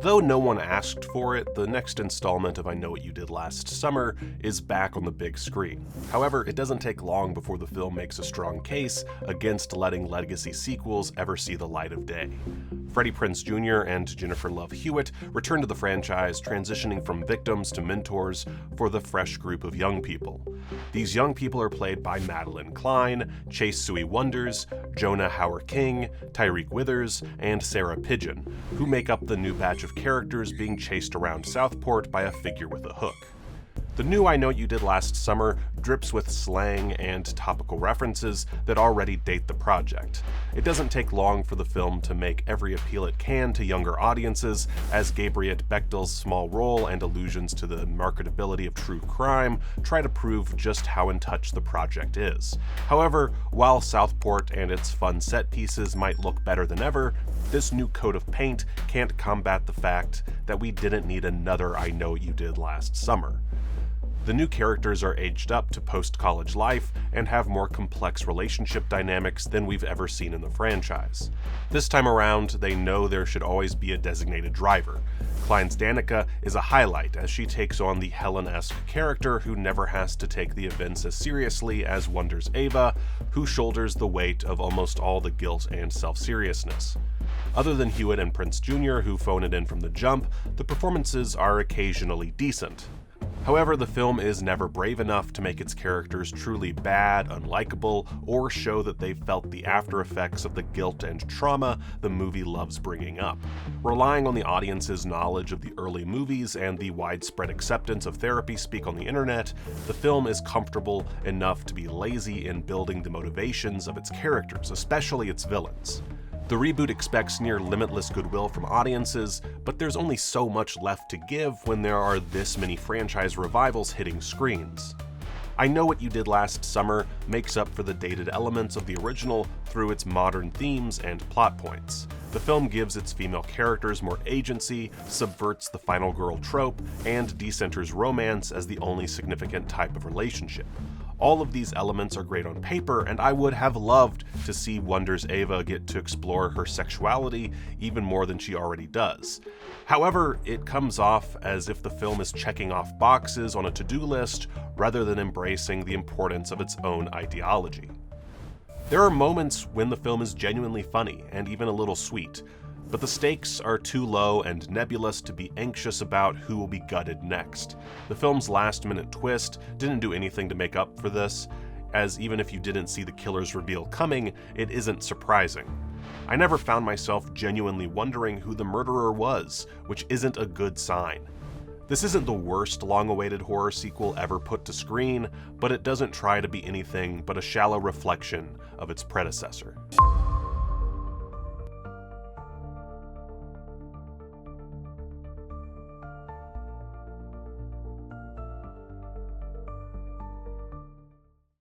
Though no one asked for it, the next installment of I Know What You Did Last Summer is back on the big screen. However, it doesn't take long before the film makes a strong case against letting legacy sequels ever see the light of day. Freddie Prinze Jr. and Jennifer Love Hewitt return to the franchise, transitioning from victims to mentors for the fresh group of young people. These young people are played by Madelyn Cline, Sui Wonders, Jonah Hauer-King, Tyreek Withers, and Sarah Pigeon, who make up the new batch of characters being chased around Southport by a figure with a hook. The new I Know What You Did Last Summer drips with slang and topical references that already date the project. It doesn't take long for the film to make every appeal it can to younger audiences, as Gabrielle Bechdel's small role and allusions to the marketability of true crime try to prove just how in touch the project is. However, while Southport and its fun set pieces might look better than ever, this new coat of paint can't combat the fact that we didn't need another I Know What You Did Last Summer. The new characters are aged up to post-college life and have more complex relationship dynamics than we've ever seen in the franchise. This time around, they know there should always be a designated driver. Cline's Danica is a highlight as she takes on the Helen-esque character who never has to take the events as seriously as Wonders' Ava, who shoulders the weight of almost all the guilt and self-seriousness. Other than Hewitt and Prinze Jr., who phone it in from the jump, the performances are occasionally decent. However, the film is never brave enough to make its characters truly bad, unlikable, or show that they've felt the after effects of the guilt and trauma the movie loves bringing up. Relying on the audience's knowledge of the early movies and the widespread acceptance of therapy speak on the internet, the film is comfortable enough to be lazy in building the motivations of its characters, especially its villains. The reboot expects near limitless goodwill from audiences, but there's only so much left to give when there are this many franchise revivals hitting screens. I Know What You Did Last Summer makes up for the dated elements of the original through its modern themes and plot points. The film gives its female characters more agency, subverts the final girl trope, and decenters romance as the only significant type of relationship. All of these elements are great on paper, and I would have loved to see Wonders' Ava get to explore her sexuality even more than she already does. However, it comes off as if the film is checking off boxes on a to-do list rather than embracing the importance of its own ideology. There are moments when the film is genuinely funny and even a little sweet, but the stakes are too low and nebulous to be anxious about who will be gutted next. The film's last-minute twist didn't do anything to make up for this, as even if you didn't see the killer's reveal coming, it isn't surprising. I never found myself genuinely wondering who the murderer was, which isn't a good sign. This isn't the worst long-awaited horror sequel ever put to screen, but it doesn't try to be anything but a shallow reflection of its predecessor.